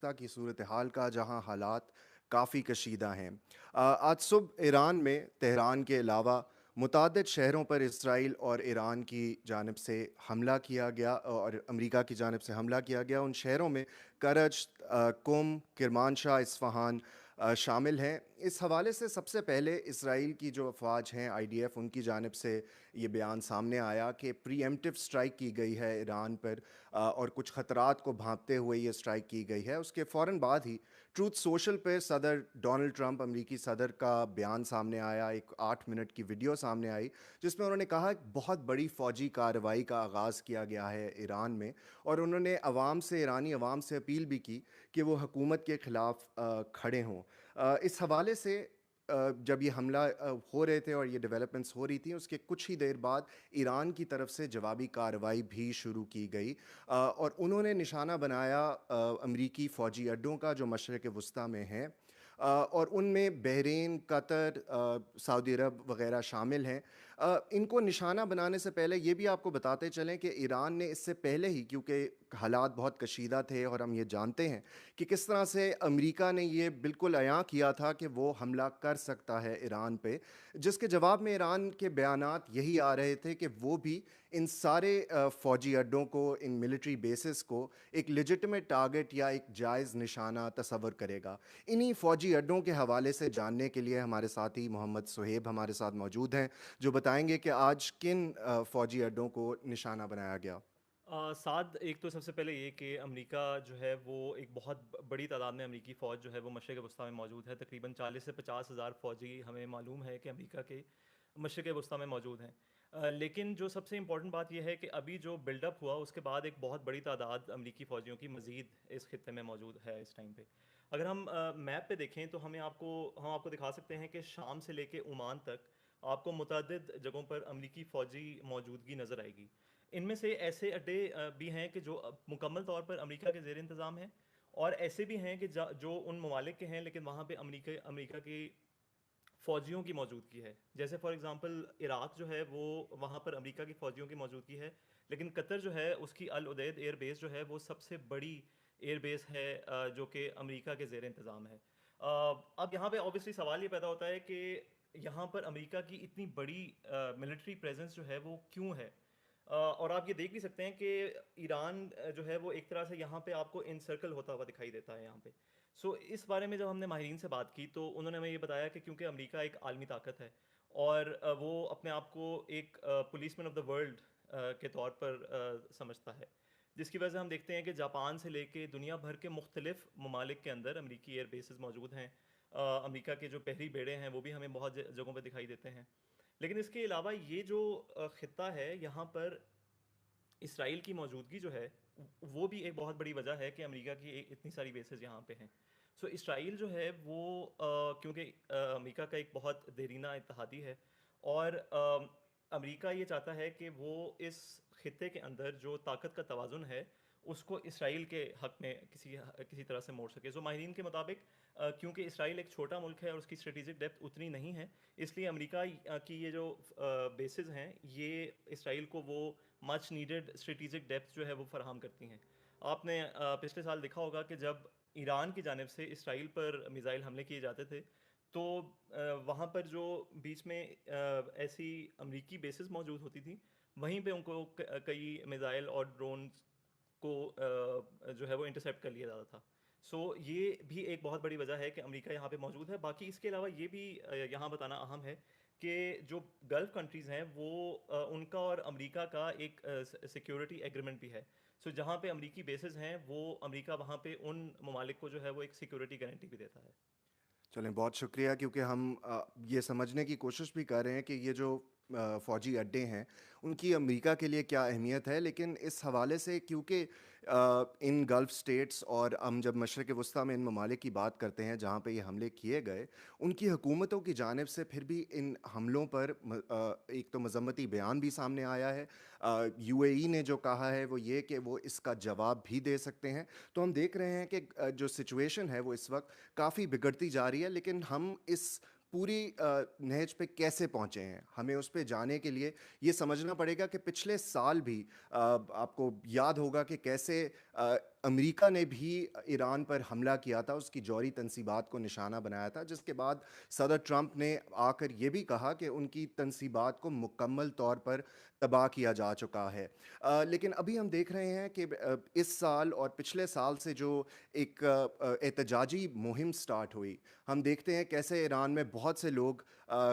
کی صورتحال کا جہاں حالات کافی کشیدہ ہیں۔ آج صبح ایران میں تہران کے علاوہ متعدد شہروں پر اسرائیل اور ایران کی جانب سے حملہ کیا گیا اور امریکہ کی جانب سے حملہ کیا گیا۔ ان شہروں میں کرج، قم، کرمانشاہ، اصفہان شامل ہیں۔ اس حوالے سے سب سے پہلے اسرائیل کی جو افواج ہیں IDF، ان کی جانب سے یہ بیان سامنے آیا کہ پری ایمپٹیو اسٹرائک کی گئی ہے ایران پر، اور کچھ خطرات کو بھانپتے ہوئے یہ اسٹرائک کی گئی ہے۔ اس کے فوراً بعد ہی ٹروتھ سوشل پہ صدر ڈونلڈ ٹرمپ، امریکی صدر کا بیان سامنے آیا، ایک 8 منٹ کی ویڈیو سامنے آئی جس میں انہوں نے کہا کہ بہت بڑی فوجی کارروائی کا آغاز کیا گیا ہے ایران میں، اور انہوں نے ایرانی عوام سے اپیل بھی کی کہ وہ حکومت کے خلاف کھڑے ہوں۔ اس حوالے سے جب یہ حملہ ہو رہے تھے اور یہ ڈیولپمنٹس ہو رہی تھیں، اس کے کچھ ہی دیر بعد ایران کی طرف سے جوابی کارروائی بھی شروع کی گئی، اور انہوں نے نشانہ بنایا امریکی فوجی اڈوں کا جو مشرق وسطیٰ میں ہیں، اور ان میں بحرین، قطر، سعودی عرب وغیرہ شامل ہیں۔ ان کو نشانہ بنانے سے پہلے یہ بھی آپ کو بتاتے چلیں کہ ایران نے اس سے پہلے ہی، کیونکہ حالات بہت کشیدہ تھے اور ہم یہ جانتے ہیں کہ کس طرح سے امریکہ نے یہ بالکل عیاں کیا تھا کہ وہ حملہ کر سکتا ہے ایران پہ، جس کے جواب میں ایران کے بیانات یہی آ رہے تھے کہ وہ بھی ان سارے فوجی اڈوں کو، ان ملٹری بیسز کو ایک لیجٹمیٹ ٹارگٹ یا ایک جائز نشانہ تصور کرے گا۔ انہی فوجی اڈوں کے حوالے سے جاننے کے لیے ہمارے ساتھی محمد صہیب ہمارے ساتھ موجود ہیں، جو بتائیں گے کہ آج کن فوجی اڈوں کو نشانہ بنایا گیا۔ سعد، ایک تو سب سے پہلے یہ کہ امریکہ جو ہے وہ ایک بہت بڑی تعداد میں امریکی فوج جو ہے وہ مشرق وسطیٰ میں موجود ہے۔ تقریباً 40 سے 50 ہزار فوجی ہمیں معلوم ہے کہ امریکہ کے مشرق وسطیٰ میں موجود ہیں۔ لیکن جو سب سے امپورٹنٹ بات یہ ہے کہ ابھی جو بلڈ اپ ہوا اس کے بعد ایک بہت بڑی تعداد امریکی فوجیوں کی مزید اس خطے میں موجود ہے اس ٹائم پہ۔ اگر ہم میپ پہ دیکھیں تو ہم آپ کو دکھا سکتے ہیں کہ شام سے لے کے عمان تک آپ کو متعدد جگہوں پر امریکی فوجی موجودگی نظر آئے گی۔ ان میں سے ایسے اڈے بھی ہیں کہ جو مکمل طور پر امریکہ کے زیر انتظام ہیں، اور ایسے بھی ہیں کہ جو ان ممالک کے ہیں لیکن وہاں پہ امریکہ کی فوجیوں کی موجودگی ہے۔ جیسے فار ایگزامپل عراق جو ہے وہ وہاں پر امریکہ کی فوجیوں کی موجودگی ہے، لیکن قطر جو ہے اس کی العدید ایئر بیس جو ہے وہ سب سے بڑی ایئر بیس ہے جو کہ امریکہ کے زیر انتظام ہے۔ اب یہاں پہ اوبیسلی سوال یہ پیدا ہوتا ہے کہ یہاں پر امریکہ کی اتنی بڑی ملٹری پریزنس جو ہے وہ کیوں ہے؟ اور آپ یہ دیکھ بھی سکتے ہیں کہ ایران جو ہے وہ ایک طرح سے یہاں پہ آپ کو انسرکل ہوتا ہوا دکھائی دیتا ہے یہاں پہ۔ سو اس بارے میں جب ہم نے ماہرین سے بات کی تو انہوں نے ہمیں یہ بتایا کہ کیونکہ امریکہ ایک عالمی طاقت ہے اور وہ اپنے آپ کو ایک police man of the world کے طور پر سمجھتا ہے، جس کی وجہ سے ہم دیکھتے ہیں کہ جاپان سے لے کے دنیا بھر کے مختلف ممالک کے اندر امریکی ایئر بیسز موجود ہیں۔ امریکہ کے جو بحری بیڑے ہیں وہ بھی ہمیں بہت جگہوں پہ دکھائی دیتے ہیں۔ لیکن اس کے علاوہ یہ جو خطہ ہے یہاں پر اسرائیل کی موجودگی جو ہے وہ بھی ایک بہت بڑی وجہ ہے کہ امریکہ کی اتنی ساری بیسز یہاں پہ ہیں۔ سو اسرائیل جو ہے وہ کیونکہ امریکہ کا ایک بہت دیرینہ اتحادی ہے، اور امریکہ یہ چاہتا ہے کہ وہ اس خطے کے اندر جو طاقت کا توازن ہے اس کو اسرائیل کے حق میں کسی طرح سے موڑ سکے۔ سو ماہرین کے مطابق کیونکہ اسرائیل ایک چھوٹا ملک ہے اور اس کی اسٹریٹجک ڈیپتھ اتنی نہیں ہے، اس لیے امریکہ کی یہ جو بیسز ہیں یہ اسرائیل کو وہ مچ نیڈڈ اسٹریٹجک ڈیپتھ جو ہے وہ فراہم کرتی ہیں۔ آپ نے پچھلے سال دیکھا ہوگا کہ جب ایران کی جانب سے اسرائیل پر میزائل حملے کیے جاتے تھے تو وہاں پر جو بیچ میں ایسی امریکی بیسز موجود ہوتی تھیں وہیں پہ ان کو کئی میزائل اور ڈرونز کو جو ہے وہ انٹرسیپٹ کر لیا جاتا تھا۔ سو یہ بھی ایک بہت بڑی وجہ ہے کہ امریکہ یہاں پہ موجود ہے۔ باقی اس کے علاوہ یہ بھی یہاں بتانا اہم ہے کہ جو گلف کنٹریز ہیں وہ ان کا اور امریکہ کا ایک سیکیورٹی ایگریمنٹ بھی ہے۔ سو جہاں پہ امریکی بیسز ہیں وہ امریکہ وہاں پہ ان ممالک کو جو ہے وہ ایک سیکیورٹی گارنٹی بھی دیتا ہے۔ چلیں، بہت شکریہ، کیونکہ ہم یہ سمجھنے کی کوشش بھی کر رہے ہیں کہ یہ جو فوجی اڈے ہیں ان کی امریکہ کے لیے کیا اہمیت ہے، لیکن اس حوالے سے کیونکہ ان گلف سٹیٹس، اور ہم جب مشرق وسطیٰ میں ان ممالک کی بات کرتے ہیں جہاں پہ یہ حملے کیے گئے، ان کی حکومتوں کی جانب سے پھر بھی ان حملوں پر ایک تو مذمتی بیان بھی سامنے آیا ہے۔ UAE نے جو کہا ہے وہ یہ کہ وہ اس کا جواب بھی دے سکتے ہیں۔ تو ہم دیکھ رہے ہیں کہ جو سچویشن ہے وہ اس وقت کافی بگڑتی جا رہی ہے، لیکن ہم اس پوری نہج پہ کیسے پہنچے ہیں، ہمیں اس پہ جانے کے لیے یہ سمجھنا پڑے گا کہ پچھلے سال بھی آپ کو یاد ہوگا کہ کیسے امریکہ نے بھی ایران پر حملہ کیا تھا، اس کی جوہری تنصیبات کو نشانہ بنایا تھا، جس کے بعد صدر ٹرمپ نے آ کر یہ بھی کہا کہ ان کی تنصیبات کو مکمل طور پر تباہ کیا جا چکا ہے۔ لیکن ابھی ہم دیکھ رہے ہیں کہ اس سال اور پچھلے سال سے جو ایک احتجاجی مہم سٹارٹ ہوئی، ہم دیکھتے ہیں کیسے ایران میں بہت سے لوگ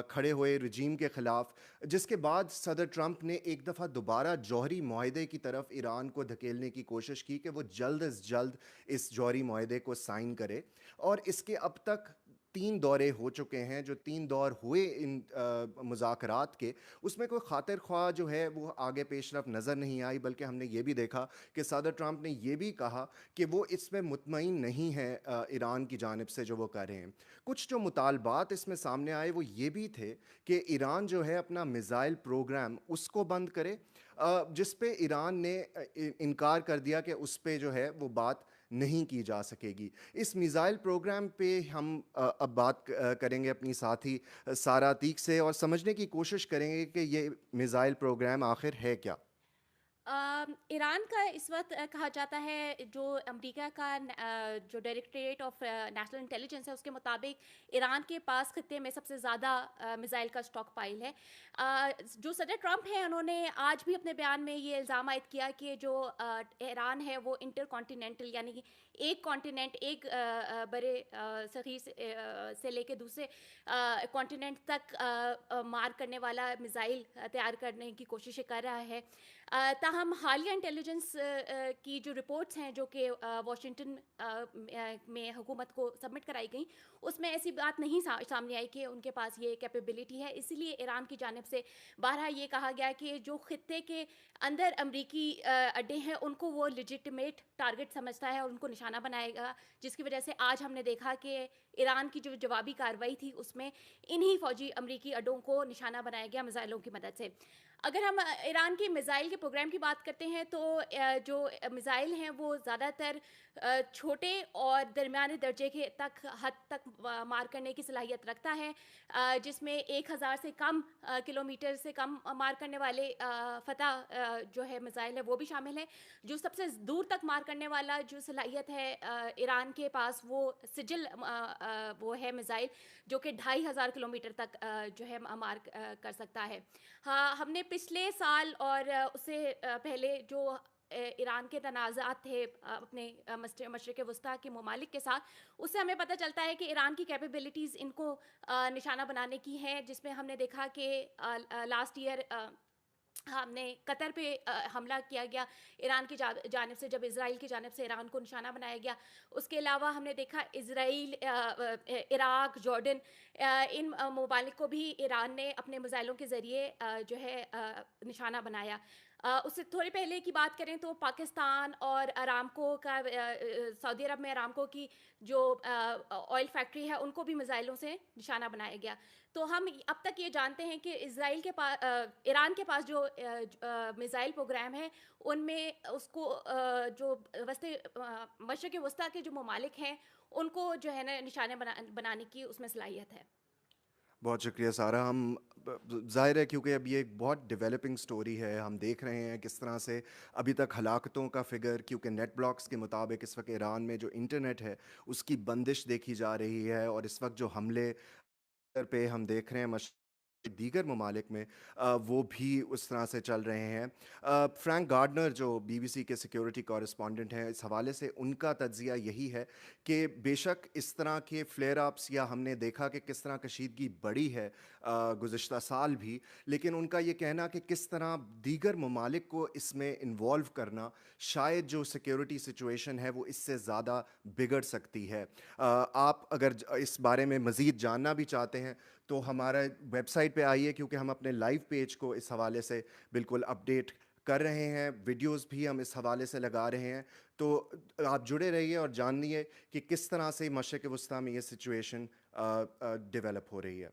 کھڑے ہوئے رجیم کے خلاف، جس کے بعد صدر ٹرمپ نے ایک دفعہ دوبارہ جوہری معاہدے کی طرف ایران کو دھکیلنے کی کوشش کی کہ وہ جلد از جلد اس جوہری معاہدے کو سائن کرے، اور اس کے اب تک 3 دورے ہو چکے ہیں۔ جو 3 دور ہوئے ان مذاکرات کے، اس میں کوئی خاطر خواہ جو ہے وہ آگے پیش رفت نظر نہیں آئی، بلکہ ہم نے یہ بھی دیکھا کہ صدر ٹرمپ نے یہ بھی کہا کہ وہ اس میں مطمئن نہیں ہے ایران کی جانب سے جو وہ کر رہے ہیں۔ کچھ جو مطالبات اس میں سامنے آئے وہ یہ بھی تھے کہ ایران جو ہے اپنا میزائل پروگرام اس کو بند کرے، جس پہ ایران نے انکار کر دیا کہ اس پہ جو ہے وہ بات نہیں کی جا سکے گی۔ اس میزائل پروگرام پہ ہم اب بات کریں گے اپنی ساتھی سارہ عتیق سے، اور سمجھنے کی کوشش کریں گے کہ یہ میزائل پروگرام آخر ہے کیا۔ ایران کا اس وقت کہا جاتا ہے، جو امریکہ کا جو ڈائریکٹریٹ آف نیشنل انٹیلیجنس ہے، اس کے مطابق ایران کے پاس خطے میں سب سے زیادہ میزائل کا اسٹاک پائل ہے۔ جو صدر ٹرمپ ہیں، انہوں نے آج بھی اپنے بیان میں یہ الزام عائد کیا کہ جو ایران ہے وہ انٹر کانٹیننٹل، یعنی کہ ایک کانٹیننٹ، ایک بڑے صغیر سے لے کے دوسرے کانٹیننٹ تک مار کرنے والا میزائل تیار کرنے کی کوششیں کر رہا ہے۔ تاہم حالیہ انٹیلیجنس کی جو رپورٹس ہیں جو کہ واشنگٹن میں حکومت کو سبمٹ کرائی گئیں، اس میں ایسی بات نہیں سامنے آئی کہ ان کے پاس یہ کیپیبلٹی ہے۔ اسی لیے ایران کی جانب سے بارہا یہ کہا گیا کہ جو خطے کے اندر امریکی اڈے ہیں ان کو وہ لیجیٹمیٹ ٹارگٹ سمجھتا ہے اور ان کو نشانہ بنائے گا، جس کی وجہ سے آج ہم نے دیکھا کہ ایران کی جو جوابی کارروائی تھی اس میں انہی فوجی امریکی اڈوں کو نشانہ بنایا گیا میزائلوں کی مدد سے۔ اگر ہم ایران کی میزائل کے پروگرام کی بات کرتے ہیں تو جو میزائل ہیں وہ زیادہ تر چھوٹے اور درمیانے درجے کے حد تک مار کرنے کی صلاحیت رکھتا ہے، جس میں 1000 سے کم کلومیٹر سے کم مار کرنے والے فتح جو ہے میزائل ہے وہ بھی شامل ہے۔ جو سب سے دور تک مار کرنے والا جو صلاحیت ہے ایران کے پاس، وہ سجل وہ ہے میزائل، جو کہ 2500 کلومیٹر تک جو ہے مار کر سکتا ہے۔ ہاں، ہم نے پچھلے سال اور اس سے پہلے جو ایران کے تنازعات تھے اپنے مشرق وسطیٰ کے ممالک کے ساتھ، اس سے ہمیں پتہ چلتا ہے کہ ایران کی کیپیبلٹیز ان کو نشانہ بنانے کی ہیں، جس میں ہم نے دیکھا کہ لاسٹ ایئر ہم نے قطر پہ حملہ کیا گیا ایران کی جانب سے، جب اسرائیل کی جانب سے ایران کو نشانہ بنایا گیا۔ اس کے علاوہ ہم نے دیکھا اسرائیل، عراق، جارڈن، ان ممالک کو بھی ایران نے اپنے میزائلوں کے ذریعے جو ہے نشانہ بنایا۔ اس سے تھوڑی پہلے کی بات کریں تو پاکستان اور ارامکو کا، سعودی عرب میں ارامکو کی جو آئل فیکٹری ہے، ان کو بھی میزائلوں سے نشانہ بنایا گیا۔ تو ہم اب تک یہ جانتے ہیں کہ اسرائیل کے پاس، ایران کے پاس جو میزائل پروگرام ہے، ان میں اس کو جو مشرق وسطیٰ کے جو ممالک ہیں ان کو جو ہے نا نشانے بنانے کی اس میں صلاحیت ہے۔ بہت شکریہ سارہ۔ ہم ظاہر ہے کیونکہ اب یہ ایک بہت ڈیولپنگ سٹوری ہے، ہم دیکھ رہے ہیں کس طرح سے ابھی تک ہلاکتوں کا فگر، کیونکہ نیٹ بلاکس کے مطابق اس وقت ایران میں جو انٹرنیٹ ہے اس کی بندش دیکھی جا رہی ہے، اور اس وقت جو حملے پہ ہم دیکھ رہے ہیں دیگر ممالک میں، وہ بھی اس طرح سے چل رہے ہیں۔ فرینک گارڈنر جو بی بی سی کے سیکیورٹی کورسپونڈنٹ ہیں، اس حوالے سے ان کا تجزیہ یہی ہے کہ بے شک اس طرح کے فلیئر اپس، یا ہم نے دیکھا کہ کس طرح کشیدگی بڑھی ہے گزشتہ سال بھی، لیکن ان کا یہ کہنا کہ کس طرح دیگر ممالک کو اس میں انوالو کرنا، شاید جو سیکیورٹی سچویشن ہے وہ اس سے زیادہ بگڑ سکتی ہے۔ آپ اگر اس بارے میں مزید جاننا بھی چاہتے ہیں تو ہمارا ویب سائٹ پہ آئیے، کیونکہ ہم اپنے لائیو پیج کو اس حوالے سے بالکل اپڈیٹ کر رہے ہیں، ویڈیوز بھی ہم اس حوالے سے لگا رہے ہیں، تو آپ جڑے رہیے اور جانیے کہ کس طرح سے مشرق وسطیٰ میں یہ سچویشن ڈیولپ ہو رہی ہے۔